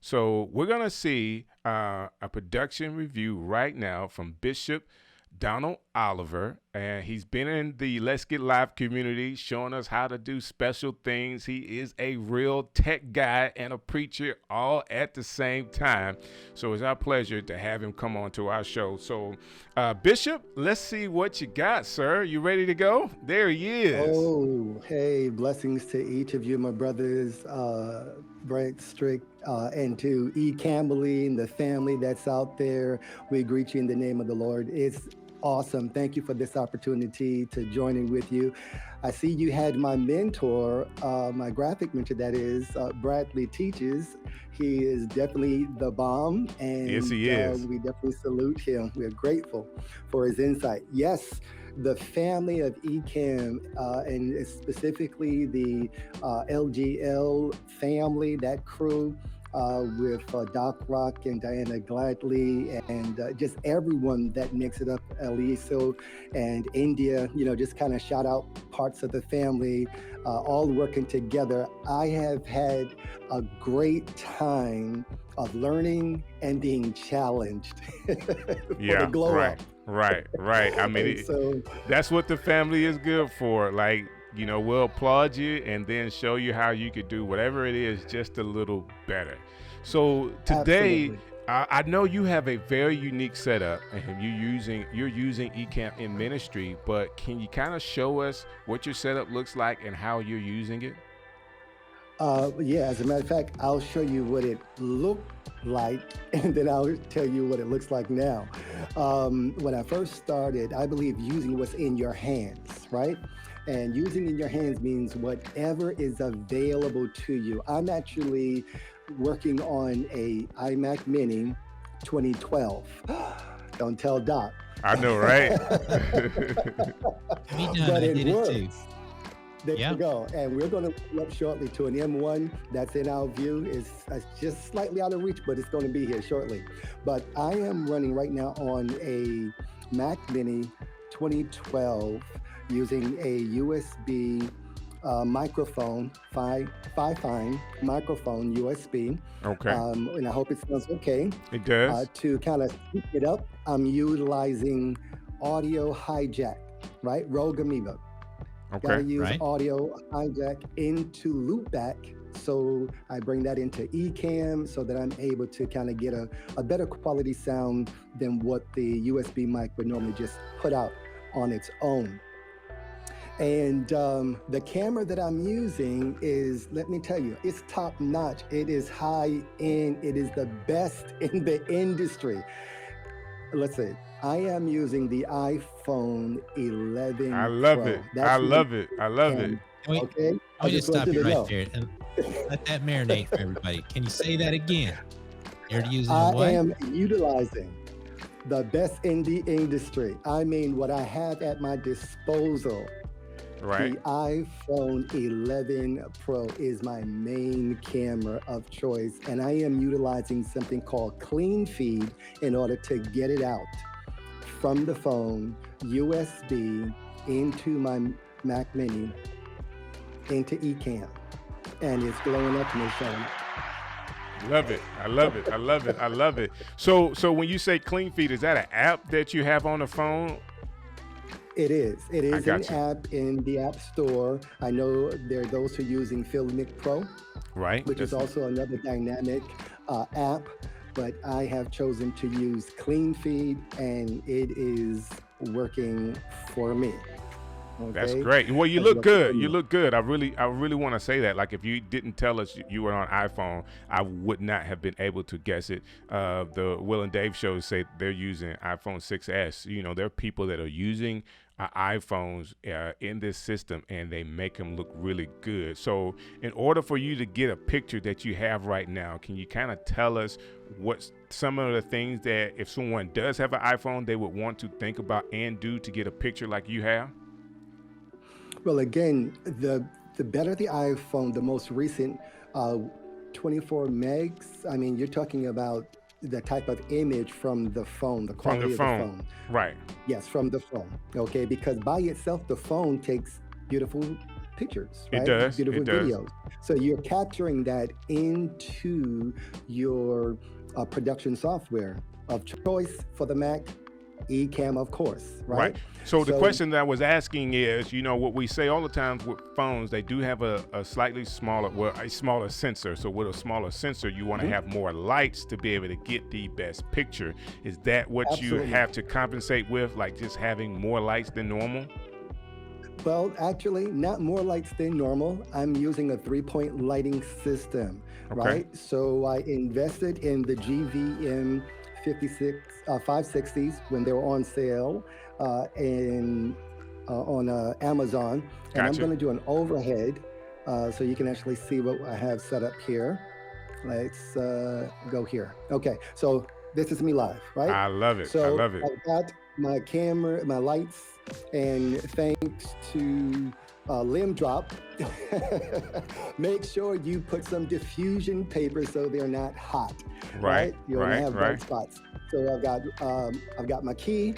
So we're going to see a production review right now from Bishop Donald Oliver, and he's been in the Let's Get Live community showing us how to do special things. He is a real tech guy and a preacher all at the same time. So it's our pleasure to have him come on to our show. So Bishop, let's see what you got, sir. You ready to go? There he is. Oh, hey, blessings to each of you, my brothers, Brent Strick, and to E. Campbelly and the family that's out there. We greet you in the name of the Lord. It's awesome. Thank you for this opportunity to join in with you. I see you had my mentor, my graphic mentor, that is, Bradley Teaches. He is definitely the bomb, and Yes, he is. we definitely salute him. We're grateful for his insight. Yes, the family of Ecamm, and specifically the LGL family, that crew, with Doc Rock and Diana Gladley and just everyone that makes it up, Eliso and India, just kind of shout out parts of the family, all working together. I have had a great time of learning and being challenged for the glow right, up. right. I mean, So that's what the family is good for. Like, we'll applaud you and then show you how you could do whatever it is just a little better. So today, absolutely. I know you have a very unique setup, and you're using Ecamm in ministry. But can you kind of show us what your setup looks like and how you're using it? Yeah, as a matter of fact, I'll show you what it looked like, and then I'll tell you what it looks like now. When I first started, I believe using what's in your hands, right? And using in your hands means whatever is available to you. I'm actually working on a iMac Mini 2012. Don't tell Doc. I know, right? Me done. But I it did it too. works. There Yeah. you go. And we're going to pull up shortly to an M1 that's in our view. It's just slightly out of reach, but it's going to be here shortly. But I am running right now on a Mac Mini 2012 using a USB microphone, Fine microphone USB. Okay, And I hope it sounds okay. it does. To kind of speak it up, I'm utilizing Audio Hijack, right? Rogue Amoeba. Got to Okay, use Right. Audio Hijack into Loopback. So I bring that into Ecamm so that I'm able to kind of get a better quality sound than what the USB mic would normally just put out on its own. And the camera that I'm using is, let me tell you, it's top notch. It is high end. It is the best in the industry. Let's see. I am using the iPhone 11 I love Pro. it. I That's my love it. I love it. camera. Can we, Okay. can I we just just want stop you you to right know. there and let that marinate for everybody? Can you say that again? You're using I what? am utilizing the best in the industry. I mean, what I have at my disposal. Right. The iPhone 11 Pro is my main camera of choice, and I am utilizing something called Clean Feed in order to get it out from the phone, USB, into my Mac Mini, into Ecamm, and it's blowing up and it's showing. Love it. I love it. I love it. I love it. So when you say Clean Feed, is that an app that you have on the phone? It is. It I is got an you. app in the App Store. I know there are those who are using Filmic Pro, Right. which is also another dynamic app, but I have chosen to use Clean Feed, and it is working for me. That's Okay, great. Well, you it's look working for good. You me. look good. I really want to say that. Like, if you didn't tell us you were on iPhone, I would not have been able to guess it. The Will and Dave shows say they're using iPhone 6s. There are people that are using iPhones in this system, and they make them look really good. So, in order for you to get a picture that you have right now, can you kind of tell us what's some of the things that if someone does have an iPhone, they would want to think about and do to get a picture like you have? Well, again, the better the iPhone, the most recent 24 megs. I mean, you're talking about the type of image from the phone, the From the quality of the phone. phone. Right. Yes, from the phone. Okay, because by itself, the phone takes beautiful pictures, It right? does. Beautiful It does. videos. So you're capturing that into your production software of choice for the Mac, Ecamm, of course, Right. right? So the So question that I was asking is, what we say all the time with phones, they do have a slightly smaller, well, a smaller sensor. So with a smaller sensor, you want to have more lights to be able to get the best picture. Is that what you absolutely. have to compensate with, like just having more lights than normal? Well, actually, not more lights than normal. I'm using a 3-point lighting system, Okay. right? So I invested in the GVM 56 560s when they were on sale in on Amazon, and I'm Gotcha. going to do an overhead so you can actually see what I have set up here. Let's go here. Okay, so this is me live, right? I love it. I So love it. I've got my camera, my lights, and thanks to Limb Drop, make sure you put some diffusion paper so they're not hot, Right. right? You want to Right. have Right. bright spots. So I've got my key,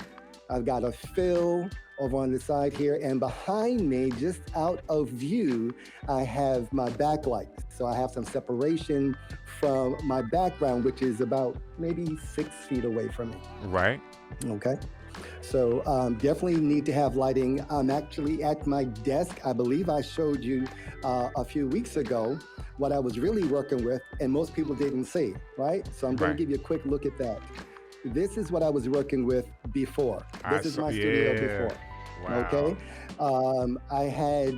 I've got a fill over on the side here, and behind me, just out of view, I have my backlight. So I have some separation from my background, which is about maybe 6 feet away from me. Right. Okay. So definitely need to have lighting. I'm actually at my desk. I believe I showed you a few weeks ago what I was really working with, and most people didn't see, right? So I'm going to Right. give you a quick look at that. This is what I was working with before. This is my studio Yeah. before. Wow. Okay. I had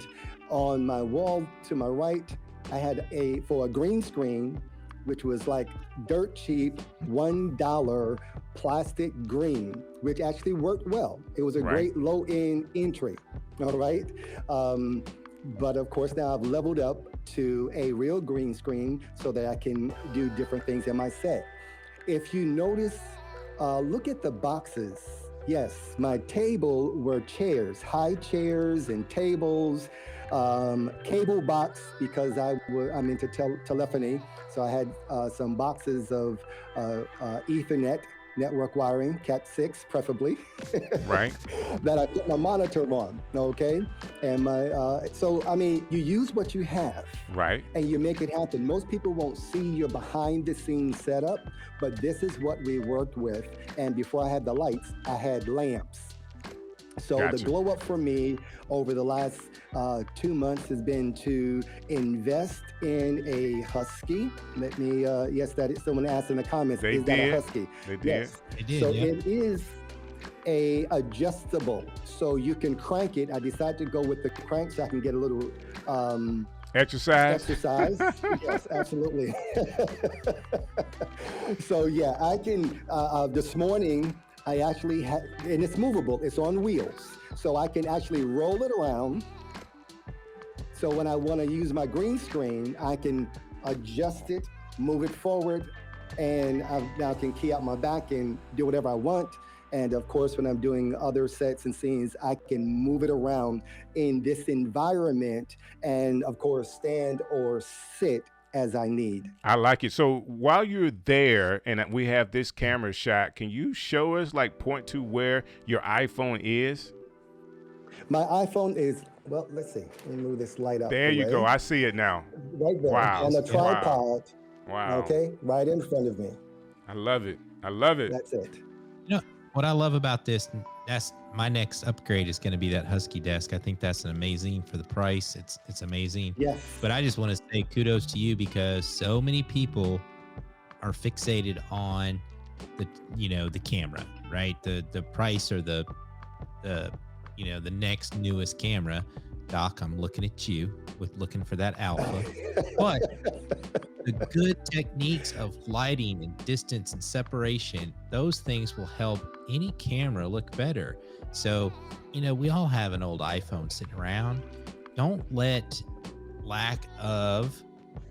on my wall to my right, I had for a green screen, which was like dirt cheap, $1 plastic green, which actually worked well. It was a Right. great low end entry. All right. But of course, now I've leveled up to a real green screen so that I can do different things in my set. If you notice, look at the boxes. Yes, my table were chairs, high chairs and tables, cable box because I'm into telephony. So I had some boxes of Ethernet network wiring, Cat 6 preferably, Right. that I put my monitor on, okay? And so I mean, you use what you have Right. and you make it happen. Most people won't see your behind the scenes setup, but this is what we worked with. And before I had the lights, I had lamps. So the Gotcha. glow up for me over the last 2 months has been to invest in a Husky. Let me, yes, that is, someone asked in the comments, They is that a did. Husky? They did. Yes. They did, So yeah. it is a adjustable, so you can crank it. I decided to go with the crank so I can get a little Exercise. exercise. Yes, absolutely. So yeah, I can. This morning, I actually had, and it's movable. It's on wheels, so I can actually roll it around. So when I want to use my green screen, I can adjust it, move it forward, and I now can key out my back and do whatever I want. And of course, when I'm doing other sets and scenes, I can move it around in this environment and, of course, stand or sit as I need. I like it. So while you're there and we have this camera shot, can you show us, like, point to where your iPhone is? My iPhone is, well, let's see. Let me move this light out There the you go. way. I see it now. Right there Wow. on the Wow. tripod, Wow. okay, right in front of me. I love it. I love it. That's it. You know what I love about this? That's my next upgrade is going to be that Husky desk. I think that's an amazing for the price. It's amazing. Yes. But I just want to say kudos to you because so many people are fixated on the camera, right? The price or the next newest camera. Doc, I'm looking at you with looking for that alpha. But the good techniques of lighting and distance and separation, those things will help any camera look better. So, we all have an old iPhone sitting around. Don't let lack of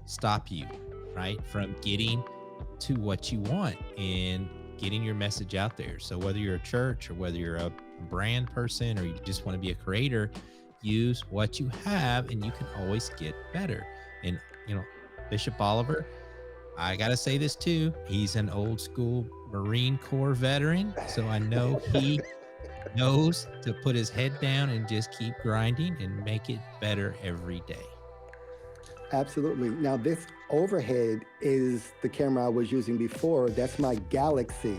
stop you, right, from getting to what you want and getting your message out there. So whether you're a church or whether you're a brand person or you just want to be a creator, use what you have and you can always get better. And, Bishop Oliver, I got to say this too. He's an old school Marine Corps veteran. So I know he knows to put his head down and just keep grinding and make it better every day. Absolutely. Now, this overhead is the camera I was using before. That's my Galaxy.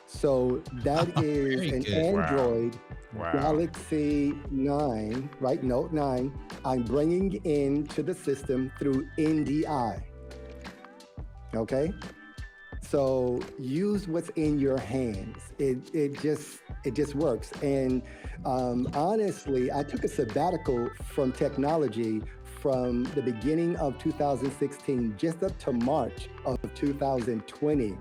So that is Very an good. Wow. Android Wow. Galaxy 9, right? Note 9. I'm bringing into the system through NDI. Okay. So use what's in your hands. It just works. And honestly, I took a sabbatical from technology from the beginning of 2016 just up to March of 2020.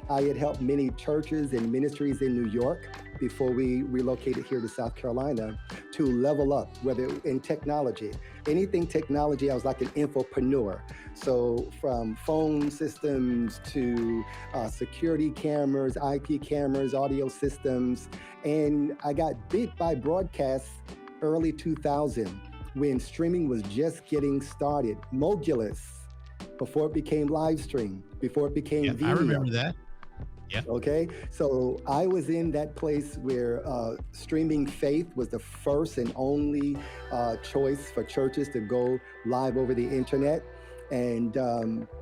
I had helped many churches and ministries in New York before we relocated here to South Carolina to level up, whether in technology, anything technology. I was like an infopreneur. So from phone systems to security cameras, IP cameras, audio systems. And I got bit by broadcasts early 2000 when streaming was just getting started. Mogulus, before it became live stream, before it became Yeah, video. I remember that. Yeah. Okay, so I was in that place where streaming faith was the first and only choice for churches to go live over the internet. And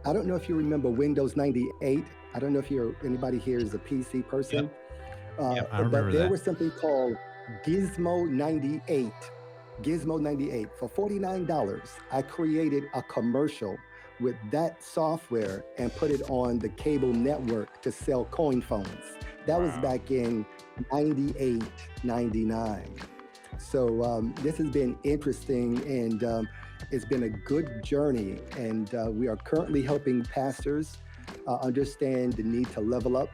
I don't know if you remember Windows 98. I don't know if anybody here is a PC person. Yep, I But remember there that. was something called Gizmo 98. Gizmo 98. For $49, I created a commercial with that software and put it on the cable network to sell coin phones. That was Wow. back in 98, 99. So this has been interesting, and it's been a good journey. And we are currently helping pastors understand the need to level up.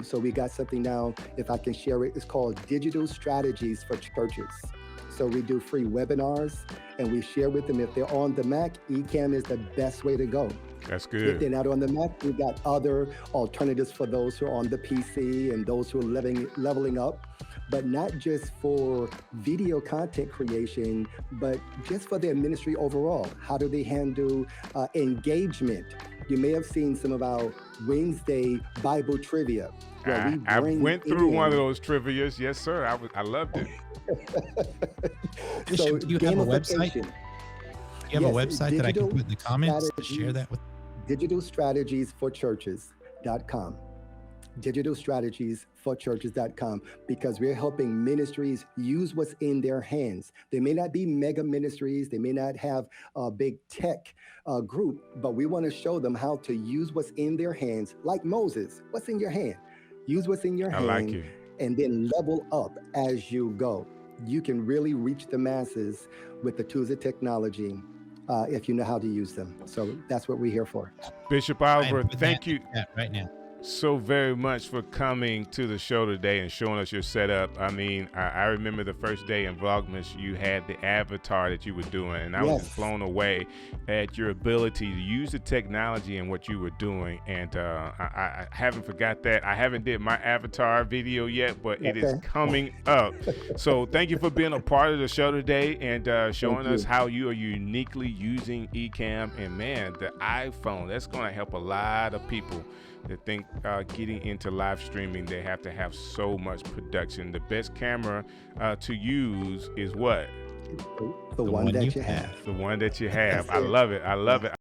So we got something now, if I can share it, it's called Digital Strategies for Churches. So we do free webinars and we share with them if they're on the Mac, Ecamm is the best way to go. That's If good. they're not on the Mac, we've got other alternatives for those who are on the PC and those who are leveling up, but not just for video content creation, but just for their ministry overall. How do they handle engagement? You may have seen some of our Wednesday Bible trivia where we I bring went through one of in. those trivias. Yes, sir. I loved it. So Bishop, do you have a website? gamification. You have a Yes, website that I can digital put in the comments? Share strategies. that with. digitalstrategiesforchurches.com. digitalstrategiesforchurches.com, because we're helping ministries use what's in their hands. They may not be mega ministries, they may not have a big tech group, but we want to show them how to use what's in their hands, like Moses. What's in your hand? Use what's in your I like hand it. and then level up as you go. You can really reach the masses with the tools of technology if you know how to use them. So that's what we're here for. Bishop I am Oliver, putting thank that in you the chat right now. so very much for coming to the show today and showing us your setup. I mean, I remember the first day in Vlogmas, you had the avatar that you were doing, and I was just Yes. blown away at your ability to use the technology and what you were doing. And I haven't forgot that. I haven't did my avatar video yet, but it is Okay. coming up. So thank you for being a part of the show today and showing Thank us you. how you are uniquely using Ecamm. And man, the iPhone, that's going to help a lot of people that think getting into live streaming, they have to have so much production. The best camera to use is what? The one one that you you have. The one that you have. That's I it. love it. I love it.